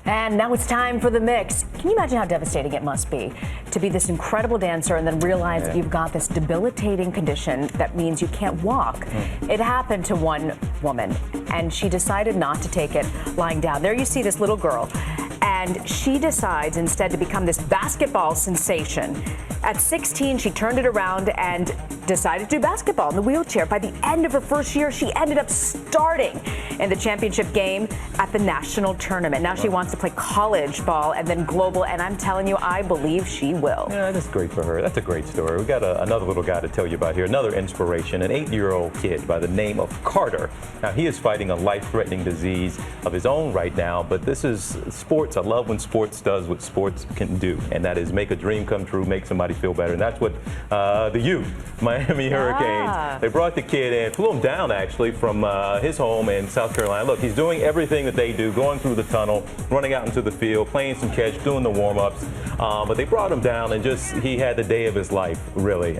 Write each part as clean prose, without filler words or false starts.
And now it's time for the mix. Can you imagine how devastating it must be to be this incredible dancer and then realize that you've got this debilitating condition that means you can't walk? It happened to one woman, and she decided not to take it lying down. There you see this little girl, and she decides instead to become this basketball sensation. At 16, she turned it around and decided to do basketball in the wheelchair. By the end of her first year, she ended up starting in the championship game at the national tournament. Now she wants to play college ball and then global, and I'm telling you, I believe she will. Yeah, that's great for her. That's a great story. We got another little guy to tell you about here, another inspiration, an 8-year-old kid by the name of Carter. Now, he is fighting a life-threatening disease of his own right now, but this is sports. I love when sports does what sports can do, and that is make a dream come true, make somebody feel better, and that's what the U, Miami Hurricanes, they brought the kid in, flew him down actually from his home in South Carolina. Look, he's doing everything that they do, going through the tunnel, running out into the field, playing some catch, doing the warm-ups, but they brought him down and he had the day of his life, really.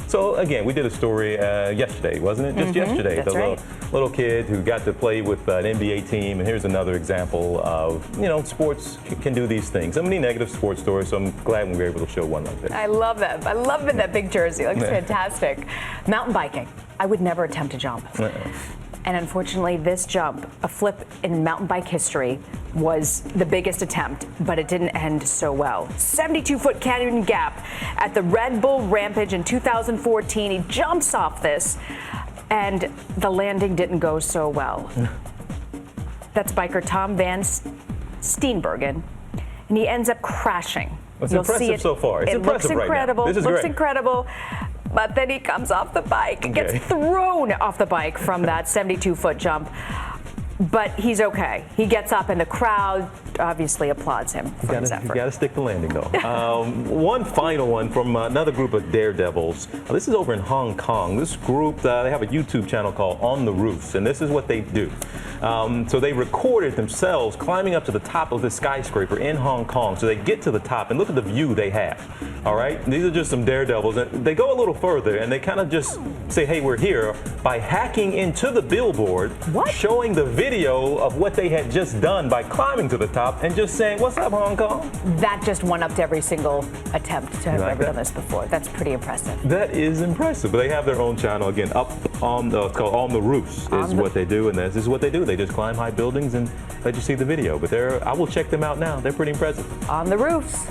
So again, we did a story yesterday, wasn't it? Just yesterday. That's right. Little kid who got to play with an NBA team, and here's another example of, sports can do these things. So many negative sports stories, so I'm glad we were able to show one like this. I love that. I love that big jersey. It looks fantastic. Mountain biking. I would never attempt to jump. And unfortunately, this jump, a flip in mountain bike history, was the biggest attempt, but it didn't end so well. 72-foot canyon gap at the Red Bull Rampage in 2014. He jumps off this, and the landing didn't go so well. That's biker Tom Van Steenbergen, and he ends up crashing. It's impressive so far. It's impressive looks incredible. Right now. This is looks great. incredible. But then he comes off the bike, gets thrown off the bike from that 72-foot jump. But he's okay. He gets up, and the crowd obviously applauds him for his effort. You got to stick the landing, though. One final one from another group of daredevils. This is over in Hong Kong. This group, they have a YouTube channel called On the Roofs, and this is what they do. So they recorded themselves climbing up to the top of this skyscraper in Hong Kong. So they get to the top, and look at the view they have. All right? These are just some daredevils. And they go a little further, and they kind of just say, hey, we're here, by hacking into the billboard, showing the video of what they had just done by climbing to the top and just saying, what's up, Hong Kong? That just won up to every single attempt to have ever done this before. That's pretty impressive. That is impressive. But they have their own channel, again, up on the, it's called On the Roofs is what they do, and this is what they do. They just climb high buildings and let you see the video. But I will check them out now. They're pretty impressive. On the Roofs.